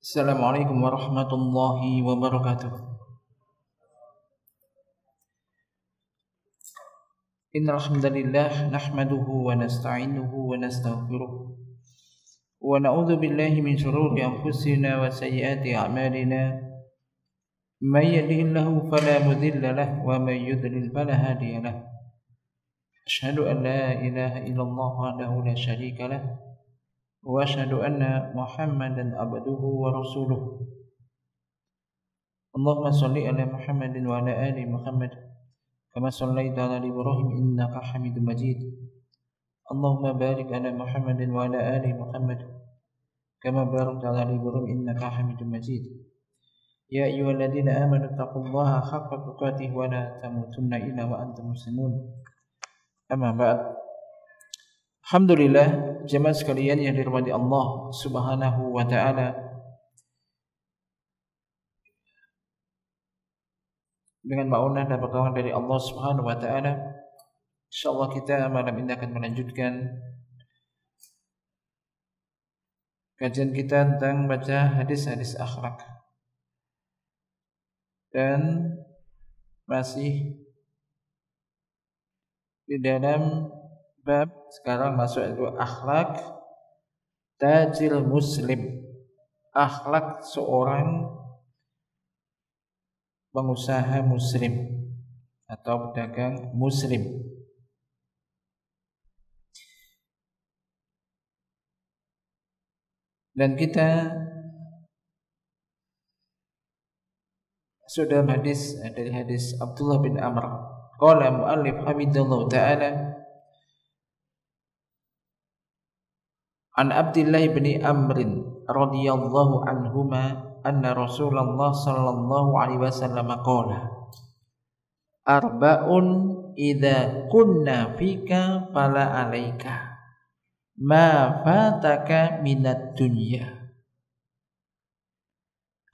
Assalamualaikum warahmatullahi wabarakatuh. Innal hamdalillah nahmaduhu wa nasta'inuhu wa nastaghfiruh wa na'udzu billahi min shururi anfusina wa sayyiati a'malina. May yahdihillahu fala mudilla lahu wa may yudlil fala hadiya lahu. Asyhadu an la ilaha illallah wahdahu la syarika lahu wa asyhadu anna Muhammadan abduhu wa rasuluh. Allahumma shalli ala Muhammadin wa ala ali Muhammad kama shallaita ala Ibrahim innaka Hamidum Majid. Allahumma barik ala Muhammadin wa ala ali Muhammad kama barakta ala Ibrahim innaka Hamidum Majid. Ya ayyuhalladzina amanu taqullaha haqqa tuqatih wa la tamutunna illa wa antum muslimun. Amma ba'd. Alhamdulillah, jemaah sekalian yang dirahmati Allah Subhanahu wa taala. Dengan maunah dan pertolongan dari Allah Subhanahu wa taala, insyaallah kita malam ini akan melanjutkan kajian kita tentang baca hadis-hadis akhlak. Dan masih di dalam bab sekarang masuk itu akhlak tajil muslim, akhlak seorang pengusaha muslim atau pedagang muslim. Dan kita sudah dari hadis Abdullah bin Amr. Qala muallif hamidallahu ta'ala an Abdullah bin Amr radhiyallahu anhuma anna Rasulullah sallallahu alaihi wasallam qala arba'un idza kunna fika fala alaika ma fataka minad dunya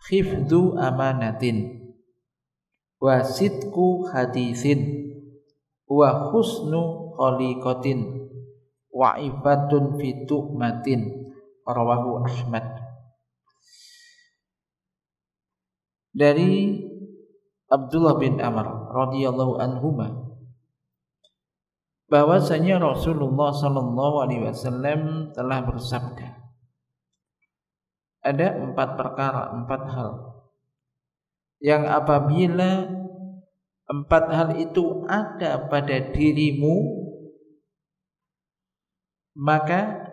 khifdu amanatin wa sidqu hadisin wa husnu khaliqatin wa ifatun fi tu'matin rawahu Ahmad. Dari Abdullah bin Amr radhiyallahu anhuma bahwasanya Rasulullah sallallahu alaihi wasallam telah bersabda, ada 4 perkara, 4 hal yang apabila 4 hal itu ada pada dirimu, maka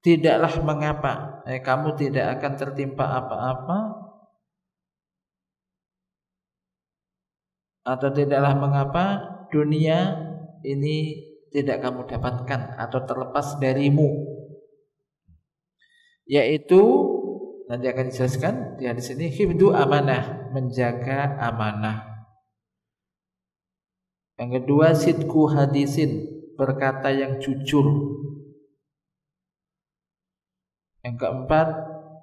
tidaklah mengapa, kamu tidak akan tertimpa apa-apa, atau tidaklah mengapa dunia ini tidak kamu dapatkan atau terlepas darimu. Yaitu nanti akan dijelaskan di hadis ini, hifdu amanah, menjaga amanah. Yang kedua, sidku hadisin, berkata yang jujur. Yang keempat,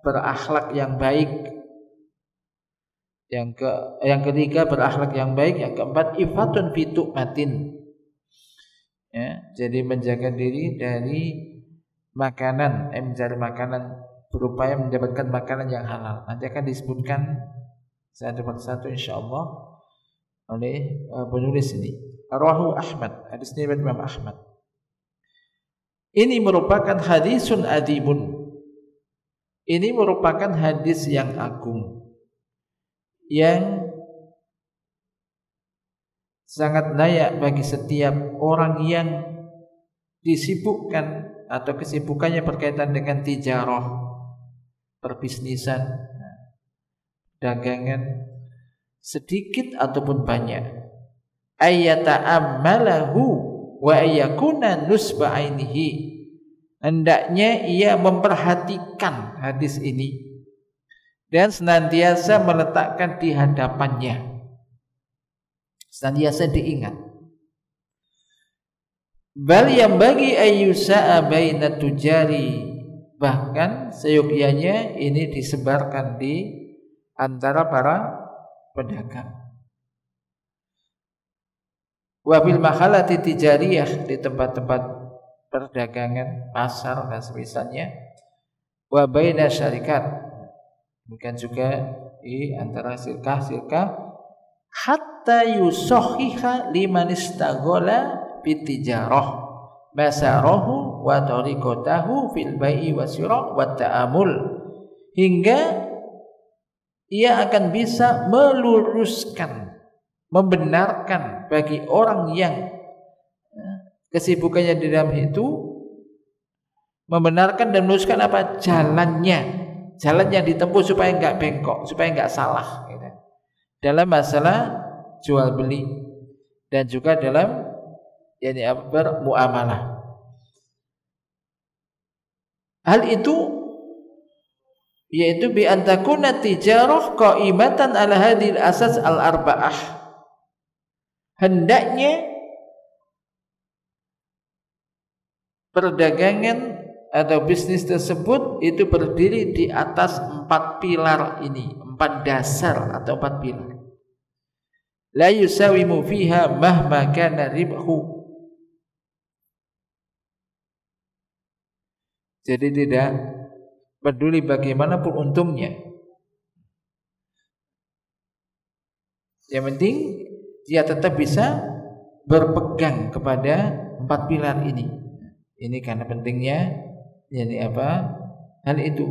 berakhlak yang baik. Yang ketiga, berakhlak yang baik. Yang keempat, ifatun fi tu'matin. Ya, jadi menjaga diri dari makanan, mencari makanan, berupaya mendapatkan makanan yang halal. Nanti akan disebutkan satu persatu insyaallah oleh penulis ini. Rawahu Ahmad, hadis ini dari Imam Ahmad. Ini merupakan hadisun adibun. Ini merupakan hadis yang agung, yang sangat layak bagi setiap orang yang disibukkan atau kesibukannya berkaitan dengan tijarah, perbisnisan, dagangan, sedikit ataupun banyak, ayyata'ammalahu wa ayyakuna nusba ainihi, hendaknya ia memperhatikan hadis ini dan senantiasa meletakkan di hadapannya, senantiasa diingat. Bal yang bagi ayyusa'a baina tujari, bahkan seyogyanya ini disebarkan di antara para pedagang. Wa bil mahalati tijariyah, di tempat-tempat perdagangan, pasar dan semisalnya. Wa baina syarikat, bukan juga di antara sirkah-sirkah, hatta yusahhiha liman istaghala bitijarah masarahu wa tariqatahu fil bai'i wasyira' wa ta'amul, hingga ia akan bisa meluruskan, membenarkan bagi orang yang kesibukannya di dalam itu, membenarkan dan meluruskan apa? Jalan yang ditempuh supaya enggak bengkok, supaya enggak salah gitu, dalam masalah jual beli dan juga dalam bermuamalah. Hal itu yaitu bi antakuna tijarah qaimatan ala hadhil asas al-arba'ah, hendaknya perdagangan atau bisnis tersebut itu berdiri di atas 4 pilar ini, 4 dasar atau 4 pilar. La yusawimu fiha mahma kana ribhu, jadi tidak peduli bagaimanapun untungnya, yang penting dia tetap bisa berpegang kepada 4 pilar ini. Ini karena pentingnya hal itu.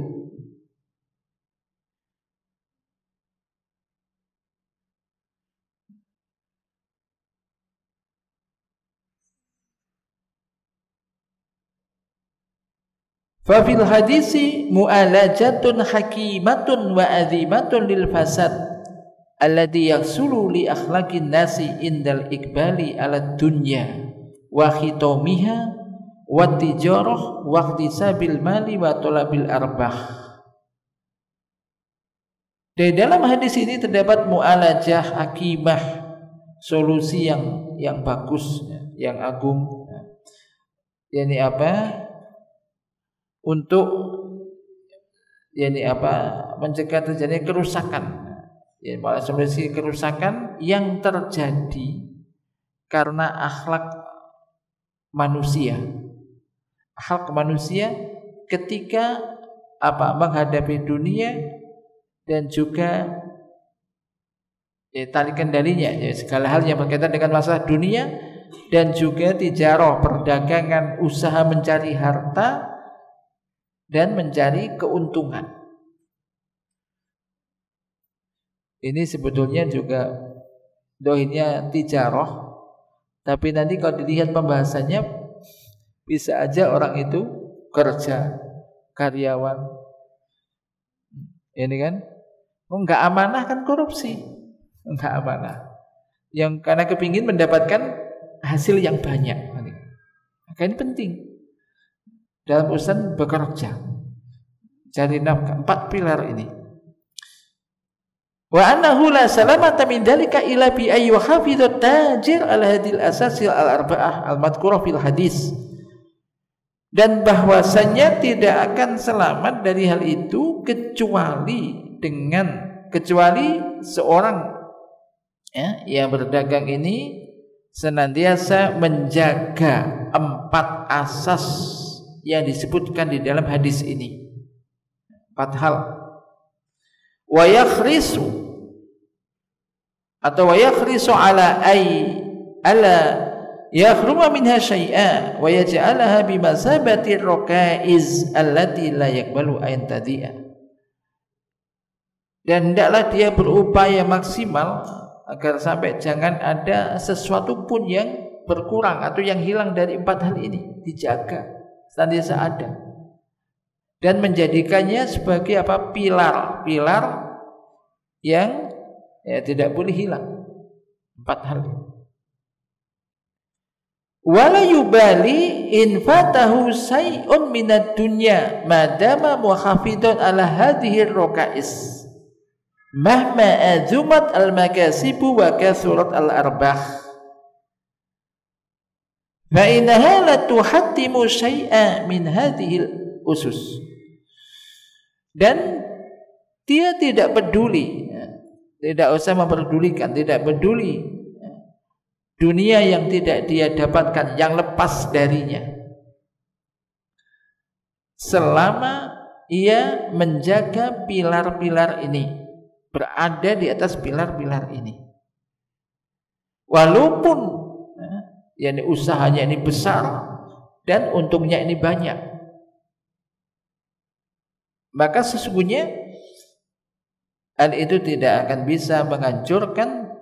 Fa fil hadisi mu'alajatun hakimatun wa azimatun lil fasad alladhi yaksulu li akhlaqin nasi indal iqbali ala dunya wa khitomiha wa tijarah wa ikhtisabil mali wa talabil arbah. Di dalam hadis ini terdapat mu'alajah hakimah, solusi yang bagus, yang agung. Yani apa? Untuk mencegah terjadinya kerusakan, solusi kerusakan yang terjadi karena akhlak manusia ketika menghadapi dunia dan juga tali kendalinya, segala hal yang berkaitan dengan masalah dunia dan juga tijarah, perdagangan, usaha mencari harta dan mencari keuntungan. Ini sebetulnya juga dohirnya tijarah, tapi nanti kalau dilihat pembahasannya bisa aja orang itu kerja, karyawan, ini kan enggak amanah, kan korupsi, enggak amanah, yang karena kepingin mendapatkan hasil yang banyak. Maka ini penting dalam urusan bekerja, cari nafkah, 4 pilar ini. Wa annahu la salamata min dalika illa bi ay yuhafidhu tajir ala hadil asasi al-arba'ah al-madhkurah fil hadis. Dan bahwasanya tidak akan selamat dari hal itu kecuali seorang yang berdagang ini senantiasa menjaga 4 asas yang disebutkan di dalam hadis ini. 4 hal. Wa yakhrisu ala yakhruma minha syai'a wa yaj'alaha bimasabati raqaiz allati la yaqbalu ayn tadi'a. Dan hendaklah dia berupaya maksimal agar sampai jangan ada sesuatu pun yang berkurang atau yang hilang dari 4 hal ini, dijaga senantiasa ada, dan menjadikannya sebagai pilar yang tidak boleh hilang. 4 hal. Wala yubali in fatahu say'un minad dunya madama muhafidun ala hadhihi raqais mahma azumat al makasibu wa kasurat al arbah. Fa innaha la tuhattimu syai'a min hadhil usus. Dan dia tidak peduli, tidak usah memperdulikan, tidak peduli dunia yang tidak dia dapatkan, yang lepas darinya, selama ia menjaga pilar-pilar ini, berada di atas pilar-pilar ini. Walaupun yakni usahanya ini besar dan untungnya ini banyak, maka sesungguhnya hal itu tidak akan bisa menghancurkan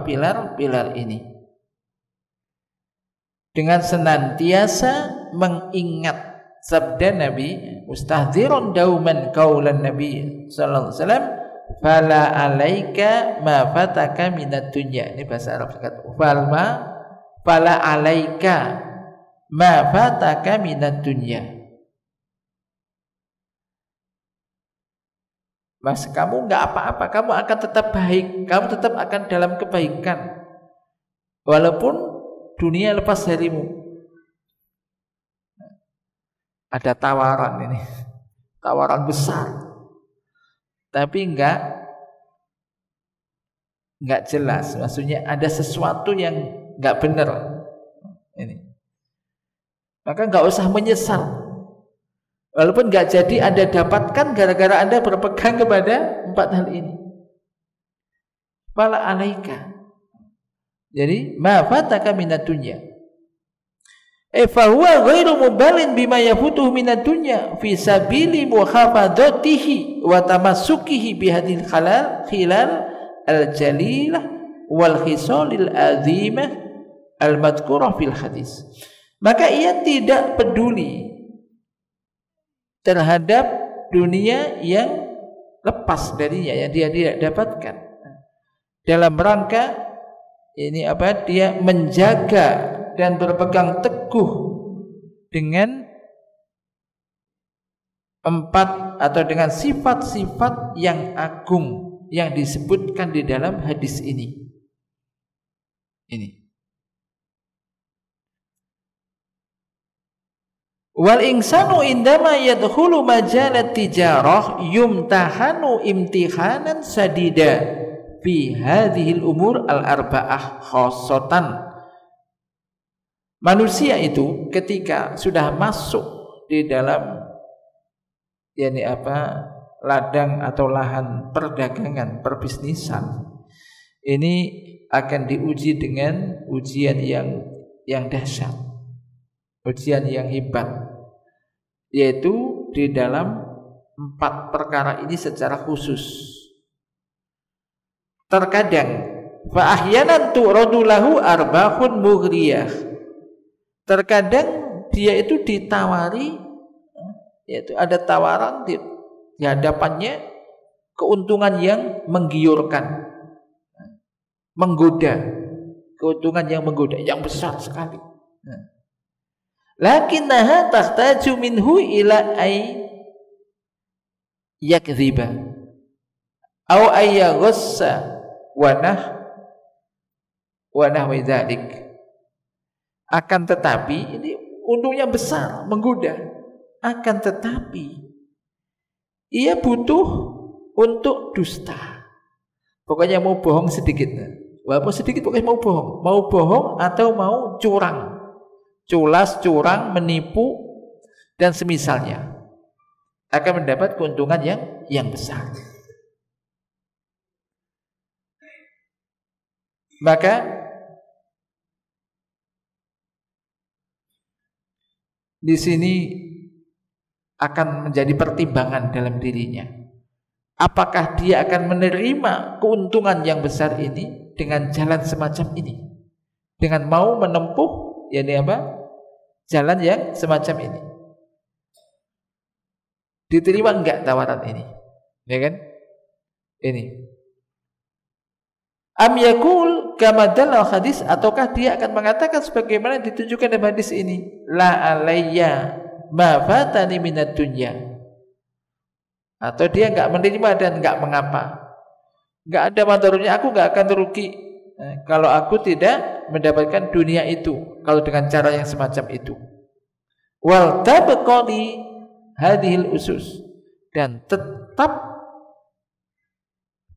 pilar-pilar ini. Dengan senantiasa mengingat sabda Nabi, mustahdziran dauman qaulan Nabi sallallahu alaihi wasallam, fala alaika ma fataka minad dunya. Ini bahasa Arab kata fala alaika ma fataka minad dunya. Mas, kamu enggak apa-apa, kamu akan tetap baik, kamu tetap akan dalam kebaikan walaupun dunia lepas darimu. Ada tawaran ini, tawaran besar, tapi enggak jelas. Maksudnya ada sesuatu yang enggak benar ini. Maka enggak usah menyesal. Walaupun enggak jadi Anda dapatkan gara-gara Anda berpegang kepada 4 hal ini. Fala alaika. Jadi ma fataka minad dunya. Fa huwa ghairu mubalin bima yafutuhu minad dunya fi sabili muhafadzatihi wa tamassukihi bihadil khilal al-jalilah wal khisalil azimah al-madhkurah fil hadis. Maka ia tidak peduli terhadap dunia yang lepas darinya, yang dia tidak dapatkan, dalam rangka ini dia menjaga dan berpegang teguh dengan 4 atau dengan sifat-sifat yang agung yang disebutkan di dalam hadis ini. Wal insanu indama yadkhulu majalat tijarah yumtahanu imtihanan sadida fi hadhil umur al-arba'ah khosotan. Manusia itu ketika sudah masuk di dalam ladang atau lahan perdagangan, perbisnisan, ini akan diuji dengan ujian yang dahsyat, ujian yang hebat, yaitu di dalam 4 perkara ini secara khusus. Terkadang fa ahyanan tu'radu lahu arbahun mughriyah. Terkadang dia itu ditawari, yaitu ada tawaran di hadapannya keuntungan yang menggiurkan, menggoda, keuntungan yang menggoda, yang besar sekali. Lakinnaha tahtaju minhu ila ay yakdhiba au ay yaghassa wa nahwi dzalik. Akan tetapi ini untungnya besar, menggoda. Akan tetapi ia butuh untuk dusta. Pokoknya mau bohong sedikit. Walaupun sedikit pokoknya mau bohong. Mau bohong atau mau curang. Culas, curang, menipu dan semisalnya. Akan mendapat keuntungan yang besar. Maka di sini akan menjadi pertimbangan dalam dirinya. Apakah dia akan menerima keuntungan yang besar ini dengan jalan semacam ini? Dengan mau menempuh jalan yang semacam ini. Diterima enggak tawaran ini? Ya kan? Ini. Am yakul kama dalal hadis, ataukah dia akan mengatakan sebagaimana ditunjukkan dalam hadis ini, la alayya ma fatani minad dunya. Atau dia enggak menerima dan enggak mengapa. Enggak ada mandarunya, aku enggak akan rugi kalau aku tidak mendapatkan dunia itu, kalau dengan cara yang semacam itu. Wal tabqali hadhil usus, dan tetap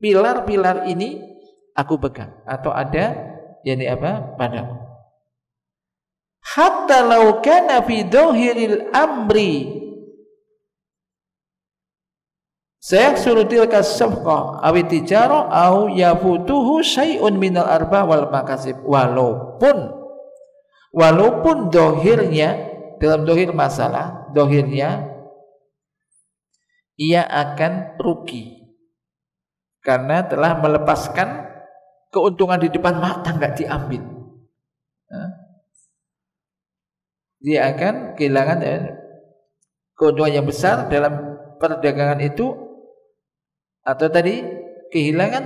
pilar-pilar ini aku pegang atau ada padaku. Hatta law kana fi dhahiril amri sayahsulu tilka safqah aw tijara aw yafutuhu syai'un minal arba wal makasib. Walaupun dohirnya, dalam dohir masalah, dohirnya ia akan rugi karena telah melepaskan keuntungan di depan mata, nggak diambil. Dia akan kehilangan keuntungan yang besar dalam perdagangan itu, atau tadi kehilangan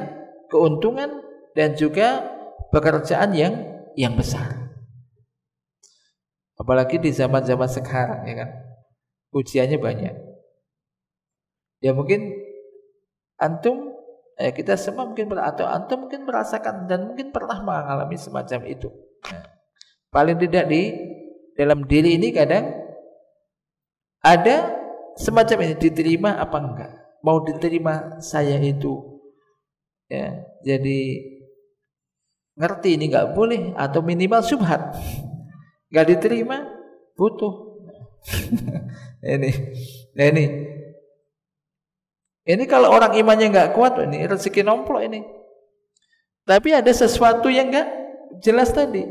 keuntungan dan juga pekerjaan yang besar. Apalagi di zaman-zaman sekarang, ya kan, ujiannya banyak. Ya mungkin antum, kita semua mungkin atau antum mungkin merasakan dan mungkin pernah mengalami semacam itu. Paling tidak di dalam diri ini kadang ada semacam ini, diterima apa enggak? Mau diterima saya itu, ya, jadi ngerti ini nggak boleh, atau minimal syubhat, nggak diterima, butuh. Ini kalau orang imannya nggak kuat, ini rezeki nomplok ini. Tapi ada sesuatu yang nggak jelas tadi,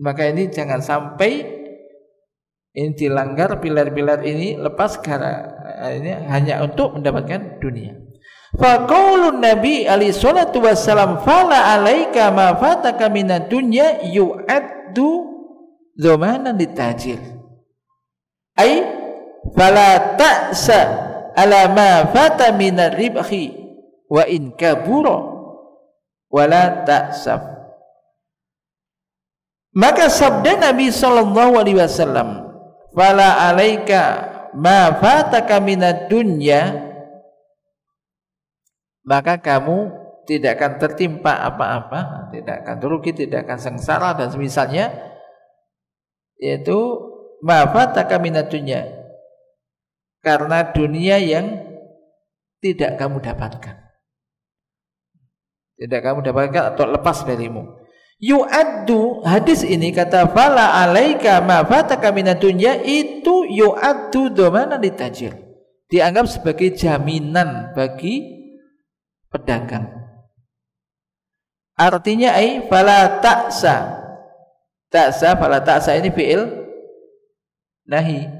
maka ini jangan sampai ini dilanggar, pilar-pilar ini lepas karena ini hanya untuk mendapatkan dunia. Faqaulun Nabi alaihi salatu wassalam fala alaika ma fataka minad dunya yu'addu dhamanan litajir. Ai fala ta'sa ala ma fata minar ribhi wa in kabura wala ta'saf. Maka sabda Nabi sallallahu alaihi wasallam, fala alaika ma fataka minad dunya, maka kamu tidak akan tertimpa apa-apa, tidak akan rugi, tidak akan sengsara dan semisalnya, yaitu ma fataka minad dunya, karena dunia yang tidak kamu dapatkan, tidak kamu dapatkan atau lepas darimu. Yu'addu, hadis ini kata fala alaika ma fataka minad dunya, itu yu'addu dhamanan litajir, dianggap sebagai jaminan bagi pedagang. Artinya fala ta'sa. Fala ta'sa ini fi'il nahi.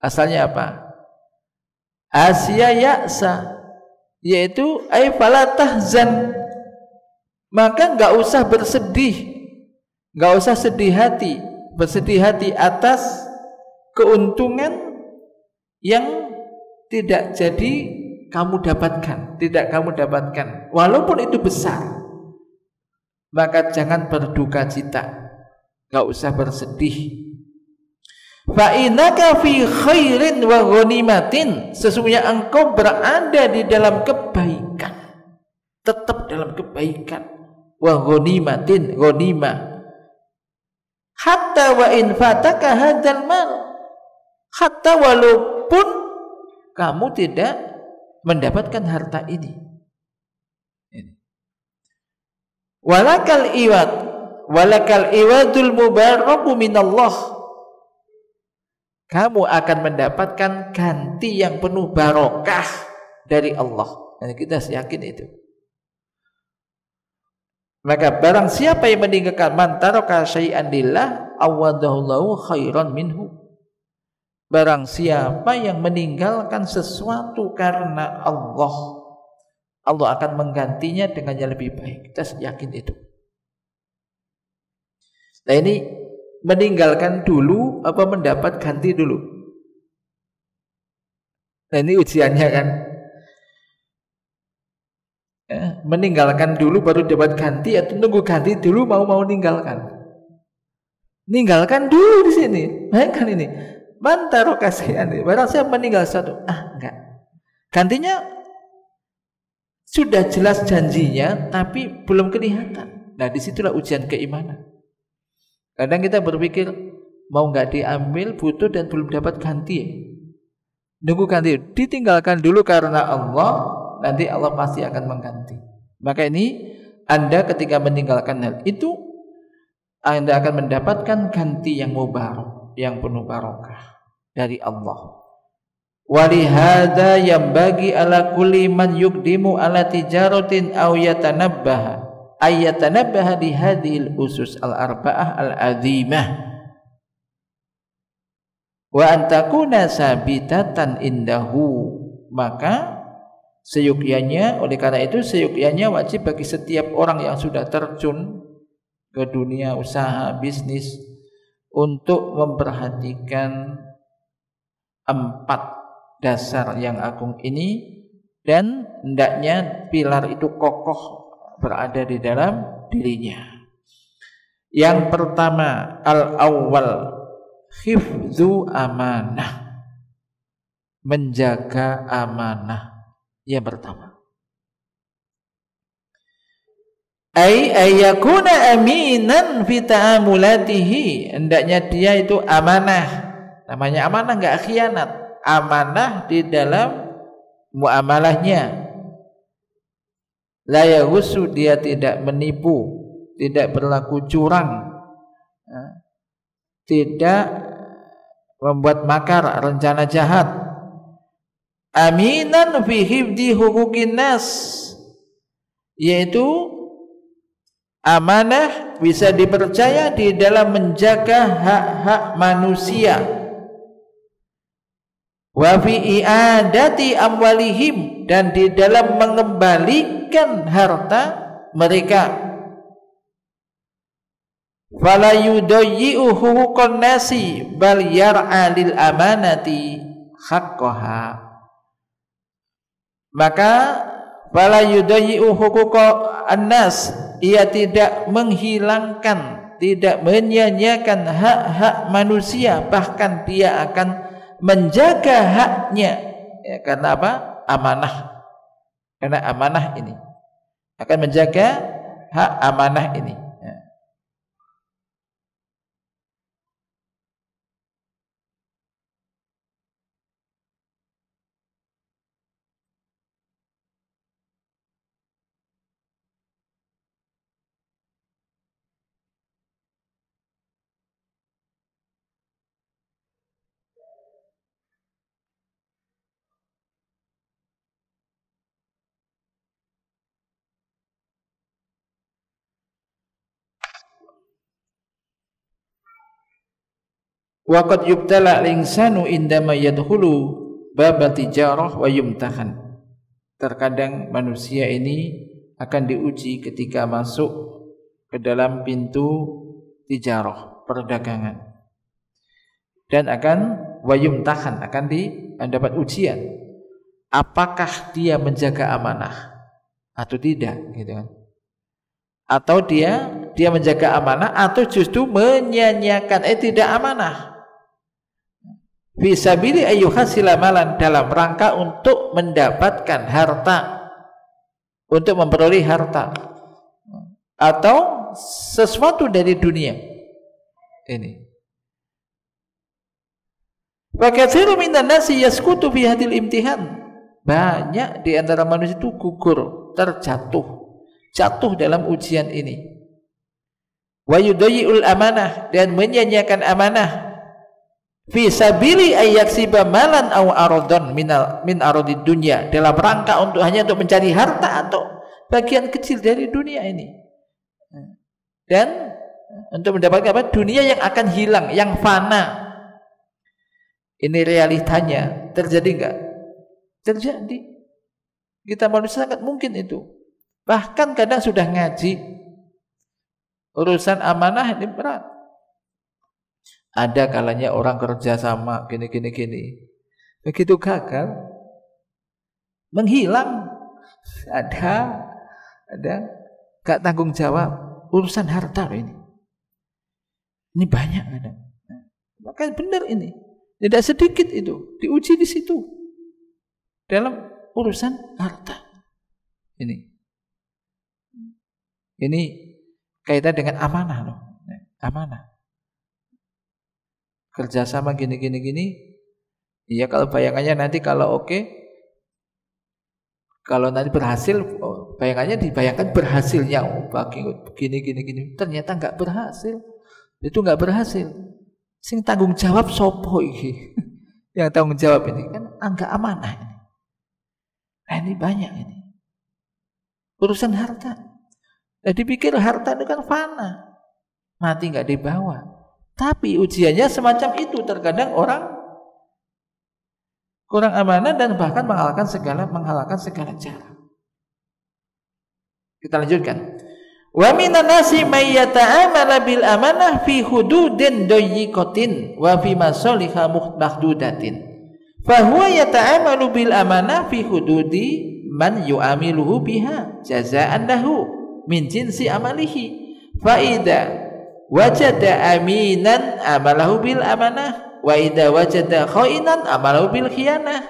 Asalnya apa? Asya ya'sa, yaitu fala tahzan, maka enggak usah bersedih, enggak usah bersedih hati atas keuntungan yang tidak jadi kamu dapatkan, walaupun itu besar, maka jangan berduka cita, enggak usah bersedih. Fa innaka fi khairin wa ghanimatin, sesungguhnya engkau berada di dalam kebaikan, tetap dalam kebaikan. Wa ghanimatin, ghanimah. Hatta wa in fataka hadzal mal, hatta walaupun kamu tidak mendapatkan harta ini. Walakal iwadul mubaraku minallah, kamu akan mendapatkan ganti yang penuh barokah dari Allah. Dan kita yakin itu. Maka barang siapa yang meninggalkan man taraka syai'an lillah awadahullahu khairan minhu, barang siapa yang meninggalkan sesuatu karena Allah, Allah akan menggantinya dengan yang lebih baik. Kita yakin itu. Nah ini meninggalkan dulu apa mendapat ganti dulu? Nah ini ujiannya kan. Meninggalkan dulu baru dapat ganti, atau nunggu ganti dulu mau ninggalkan? Ninggalkan dulu di sini. Bayangkan ini. Mantaro kasihan. Barang saya meninggal satu, enggak. Gantinya sudah jelas janjinya, tapi belum kelihatan. Nah disitulah ujian keimanan. Kadang kita berpikir mau nggak diambil, butuh dan belum dapat ganti. Nunggu ganti, ditinggalkan dulu karena Allah. Nanti Allah pasti akan mengganti. Maka ini Anda ketika meninggalkan hal itu, Anda akan mendapatkan ganti yang mubarak, yang penuh barokah dari Allah. Walihada yang bagi ala kulli man yukdimu ala tijaratin aw yatanabbaha ayatanabbaha li hadhil usus al-arba'ah al-azimah wa antakuna sabitatan indahu. Maka seyukyanya, oleh karena itu seyukyanya wajib bagi setiap orang yang sudah terjun ke dunia usaha bisnis untuk memperhatikan 4 dasar yang agung ini, dan hendaknya pilar itu kokoh berada di dalam dirinya. Yang pertama, al-awwal hifdzu amanah, menjaga amanah. Yang pertama, ayyakuna aminan fi ta'amulatihi, hendaknya dia itu amanah. Namanya amanah enggak khianat, amanah di dalam muamalahnya. La yaghussu, dia tidak menipu, tidak berlaku curang, tidak membuat makar, rencana jahat. Aminan fi hifdzi huquqin nas, yaitu amanah bisa dipercaya di dalam menjaga hak-hak manusia. Wa fi i'adati amwalihim, dan di dalam mengembalikan harta mereka. Fala yudayyi'u huquqan nasi bal yar'a lil amanati haqqaha. Maka fala yudayyi'u huquqan nas, ia tidak menghilangkan, tidak menyia-nyiakan hak-hak manusia, bahkan dia akan menjaga haknya. Ya, karena apa? Amanah. Karena amanah ini akan menjaga hak amanah ini. Ya. Waqad yubtala al-insanu indama yadkhulu bab tijarah wa yumtahan. Terkadang manusia ini akan diuji ketika masuk ke dalam pintu tijarah, perdagangan, dan akan wa yumtahan, akan mendapat ujian. Apakah dia menjaga amanah atau tidak, gitu kan? Atau dia menjaga amanah atau justru menyia-nyiakan, tidak amanah. Fisabili ayyuhasila malan, dalam rangka untuk mendapatkan harta, untuk memperoleh harta atau sesuatu dari dunia ini. Wa katsiru minan nasi yasqutu fi hadhil imtihan, banyak di antara manusia itu gugur, jatuh dalam ujian ini. Wa yudayyi'ul amanah, dan menyia-nyiakan amanah. Fi sabili ayyaksiba malan aw aradon min aradid dunya, dalam rangka untuk hanya untuk mencari harta atau bagian kecil dari dunia ini, dan untuk mendapatkan apa? Dunia yang akan hilang, yang fana. Ini realitanya terjadi enggak? Terjadi. Kita manusia sangat mungkin itu. Bahkan kadang sudah ngaji, urusan amanah ini berat. Ada kalanya orang kerja sama gini. Begitu gagal, menghilang. Ada gak tanggung jawab, urusan harta ini. Ini banyak ada. Maka benar ini. Tidak sedikit itu diuji di situ dalam urusan harta. Ini kaitan dengan amanah loh. Amanah. Kerjasama gini. Iya, kalau bayangannya nanti kalau oke, kalau nanti berhasil, bayangannya dibayangkan berhasilnya, bagi gini. Ternyata nggak berhasil. Itu nggak berhasil. Sing tanggung jawab sopo iki. yang tanggung jawab ini kan enggak amanah ini. Nah ini banyak ini urusan harta. Nah dipikir harta itu kan fana, mati nggak dibawa. Tapi ujiannya semacam itu, terkadang orang kurang amanah dan bahkan menghalalkan segala cara. Kita lanjutkan. Wa minan nasi may yata'amala bil amanah fi hududin dayyiqatin wa fi masaliha mahdudatin. Fa huwa yata'amalu bil amanah fi hududi man yu'amiluhu biha jazaan lahu min jinsi amalihi. Fa idza wajada aminan amalahu bil amanah wa idza wajada khainan amalahu bil khiyanah.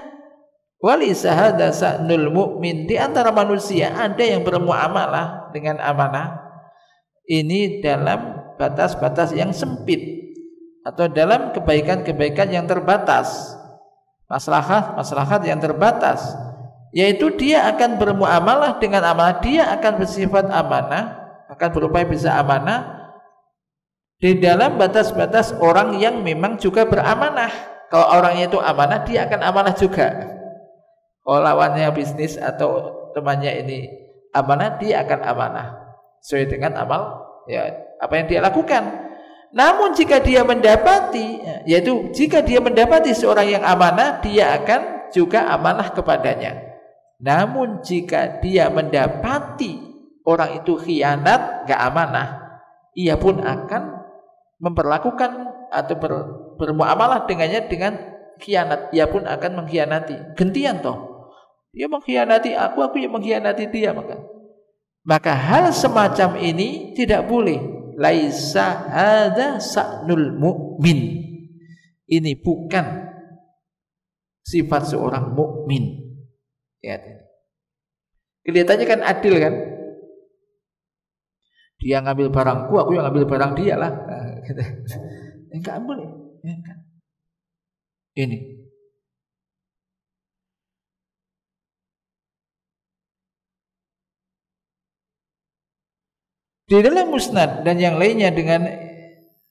Walisa hadza sa'nul mu'min. Di antara manusia ada yang bermuamalah dengan amanah ini dalam batas-batas yang sempit atau dalam kebaikan-kebaikan yang terbatas, maslahat yang terbatas, yaitu dia akan bermuamalah dengan amanah, dia akan bersifat amanah, akan berupaya bisa amanah di dalam batas-batas orang yang memang juga beramanah. Kalau orangnya itu amanah, dia akan amanah juga. Kalau lawannya bisnis atau temannya ini amanah, dia akan amanah sesuai dengan amal ya apa yang dia lakukan. Namun jika dia mendapati, yaitu jika dia mendapati seorang yang amanah, dia akan juga amanah kepadanya. Namun jika dia mendapati orang itu khianat, gak amanah, ia pun akan memperlakukan atau bermuamalah dengannya dengan khianat. Ia pun akan mengkhianati. Gantian toh. Dia mengkhianati aku yang mengkhianati dia. Maka hal semacam ini tidak boleh. Laisa hadza sa'nul mu'min. Ini bukan sifat seorang mukmin. Ya. Kelihatannya kan adil kan? Dia ngambil barangku, aku yang ngambil barang dia lah. Enggak boleh. Ini. Di dalam musnad dan yang lainnya dengan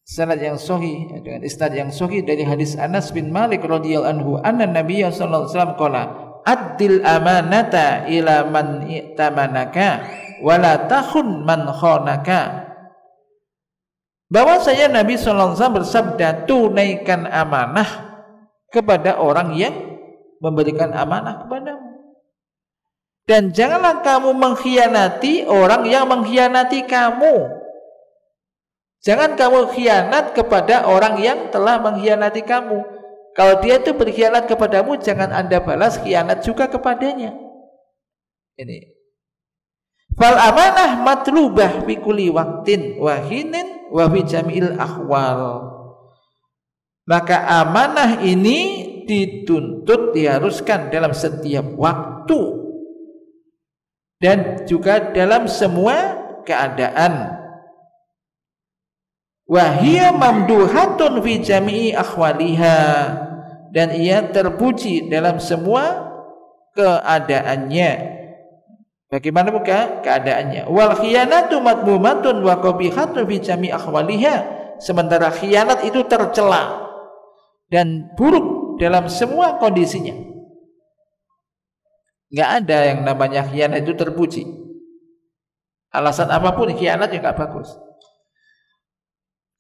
sanad yang sahih, dengan isnad yang sahih dari hadis Anas bin Malik radhiyallahu anhu, anna Nabiy sallallahu alaihi wasallam qala addil amanata ila man i'tamanaka wa la takhun man khanaka. Bahwasanya Nabi sallallahu alaihi wasallam bersabda, tunaikan amanah kepada orang yang memberikan amanah kepadamu. Dan janganlah kamu mengkhianati orang yang mengkhianati kamu. Jangan kamu khianat kepada orang yang telah mengkhianati kamu. Kalau dia itu berkhianat kepadamu, jangan Anda balas khianat juga kepadanya. Ini. Fal amanah matlubah fi kulli waqtin wa hinin wa fi jami'il ahwal. Maka amanah ini dituntut, diharuskan dalam setiap waktu dan juga dalam semua keadaan. Wahia mamduhatun fi jami'i akhwaliha, dan ia terpuji dalam semua keadaannya. Bagaimana bukan keadaannya? Wal khiyanatu madmumatun wa qabihatun fi jami'i akhwaliha, sementara khianat itu tercela dan buruk dalam semua kondisinya. Nggak ada yang namanya khianat itu terpuji. Alasan apapun khianat ya nggak bagus.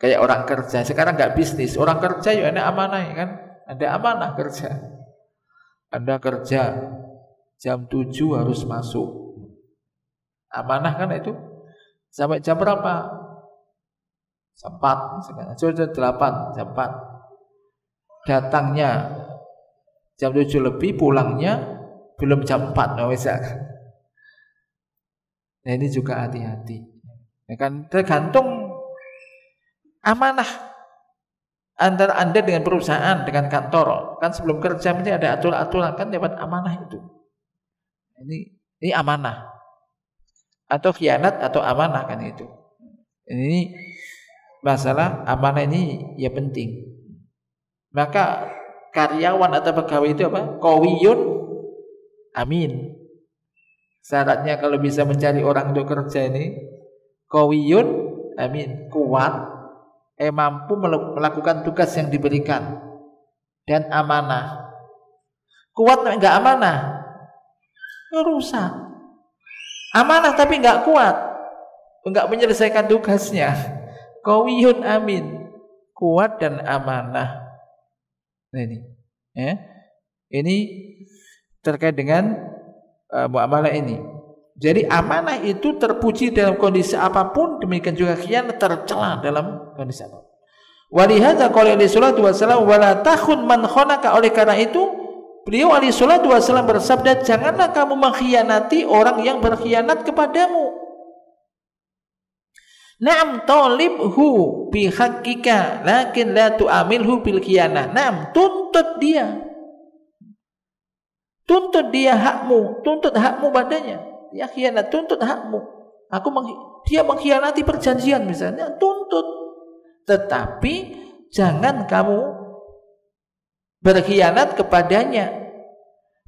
Kayak orang kerja sekarang nggak bisnis, orang kerja ya ada amanah ya kan, ada amanah kerja. Anda kerja jam 7 harus masuk, amanah kan itu. Sampai jam berapa? Jam 4 sekarang, jam 8, jam 4. Datangnya jam 7 lebih, pulangnya belum jam 4. Nah ini juga hati-hati. Ya kan, tergantung amanah antara Anda dengan perusahaan, dengan kantor. Kan sebelum kerja mesti ada aturan-aturan kan lewat amanah itu. Ini amanah. Atau khianat atau amanah kan itu. Ini masalah amanah ini ya penting. Maka karyawan atau pegawai itu apa? Qawiyun amin. Syaratnya kalau bisa mencari orang untuk kerja ini qawiyun amin, kuat, mampu melakukan tugas yang diberikan. dan amanah. Kuat enggak amanah, rusak. Amanah tapi enggak kuat, enggak menyelesaikan tugasnya. Qawiyun amin, kuat dan amanah. Nah, ini, ya. Ini terkait dengan muamalah ini. Jadi amanah itu terpuji dalam kondisi apapun, demikian juga khianat tercela dalam kondisi apapun. Walihadza qala alaihi salatu wasallam wala takhun man khonaka, oleh karena itu beliau alaihi salatu wasallam bersabda, janganlah kamu mengkhianati orang yang berkhianat kepadamu. Na'am talibhu bi haqqika lakin la tu'amilhu bil khiyanah. Na'am, tuntut dia hakmu, tuntut hakmu padanya. Dia khianat, tuntut hakmu. Dia mengkhianati perjanjian misalnya, tuntut. Tetapi jangan kamu berkhianat kepadanya.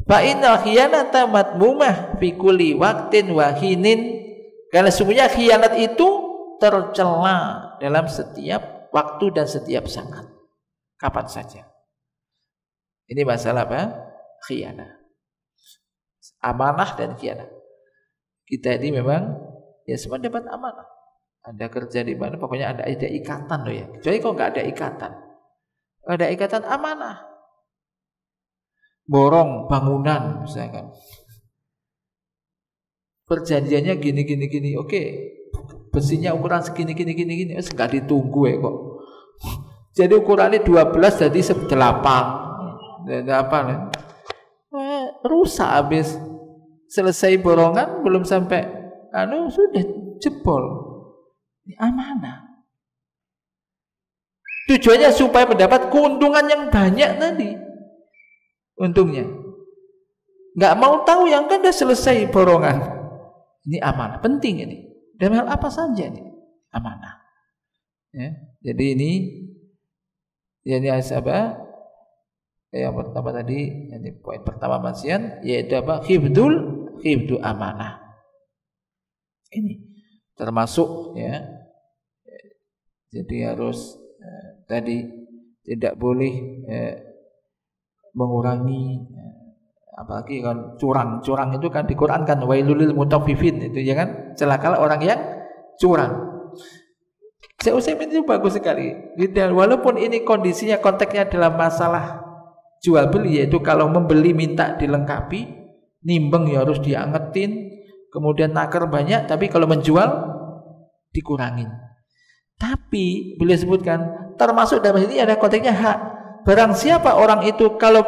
Fa innal khiyanata madmumah fi kulli waqtin wa hinin. Karena sesungguhnya khianat itu tercela dalam setiap waktu dan setiap saat, kapan saja. Ini masalah apa? Khianat. Amanah dan khianat. Kita ini memang ya semua dapat amanah. Anda kerja di mana, pokoknya ada ikatan loh ya. Kecuali kok nggak ada ikatan. Ada ikatan amanah. Borong bangunan misalkan. Perjanjiannya gini. Oke. Besinya ukuran segini. Enggak ditunggu ya kok. Jadi ukurannya 12 jadi 8. Dan apa nih? Rusak habis. Selesai borongan belum sampai sudah jebol. Ini amanah. Tujuannya supaya mendapat keuntungan yang banyak tadi. Untungnya. Nggak mau tahu yang kan udah selesai borongan. Ini amanah, penting ini. Dalam hal apa saja ini amanah. Ya, jadi ini apa? Yang pertama tadi, ini poin pertama Masian, yaitu apa? Hifdu amanah. Ini termasuk ya. Jadi harus tadi tidak boleh mengurangi, apalagi kan curang itu kan di Quran kan wailul lil mutaffifin, itu ya kan, celakalah orang yang curang. Saya Utsaimin itu bagus sekali. Walaupun ini kondisinya konteksnya dalam masalah jual beli, yaitu kalau membeli minta dilengkapi, nimbeng ya harus diangetin, kemudian naker banyak, tapi kalau menjual dikurangin. Tapi beliau sebutkan termasuk dalam ini ada konteksnya hak. Barang siapa orang itu kalau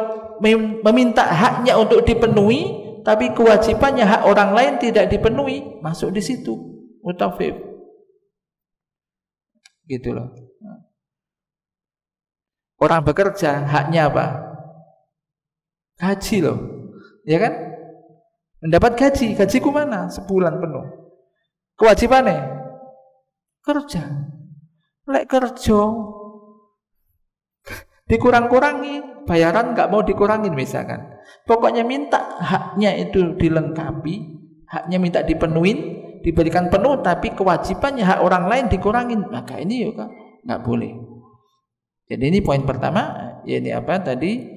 meminta haknya untuk dipenuhi, tapi kewajibannya hak orang lain tidak dipenuhi, masuk di situ mutafif. Gitu loh. Orang bekerja haknya apa? Gaji loh, ya kan? Mendapat gaji, gajiku mana? Sebulan penuh. Kewajibannya kerja. Lek kerja dikurang-kurangi, bayaran nggak mau dikurangin misalkan. Pokoknya minta haknya itu dilengkapi, haknya minta dipenuhin, diberikan penuh, tapi kewajibannya hak orang lain dikurangin, maka ini juga nggak boleh. Jadi ini poin pertama, ya ini apa tadi,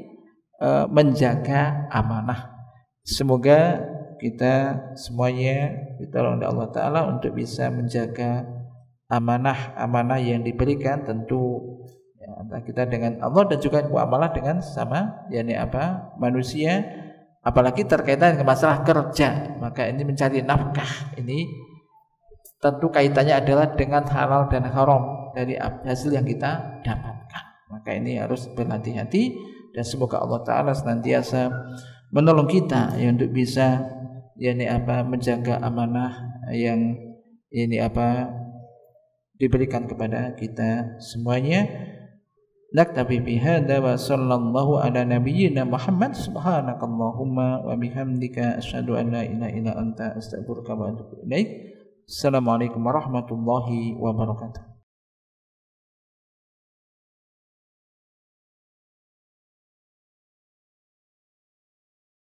menjaga amanah. Semoga kita semuanya ditolong oleh Allah Ta'ala untuk bisa menjaga amanah yang diberikan, tentu ya, antara kita dengan Allah dan juga muamalah dengan sama yakni apa manusia, apalagi terkaitan dengan masalah kerja. Maka ini mencari nafkah, ini tentu kaitannya adalah dengan halal dan haram dari hasil yang kita dapatkan. Maka ini harus berhati-hati, dan semoga Allah Ta'ala senantiasa menolong kita ya, untuk bisa yakni apa menjaga amanah yang ini apa diberikan kepada kita semuanya. Naktabi bihadza wa sallallahu ala nabiyyina Muhammad, subhanakallahumma wa bihamdika asyhadu an la ilaha illa anta astaghfiruka wa atubu ilaik. Assalamualaikum warahmatullahi wabarakatuh.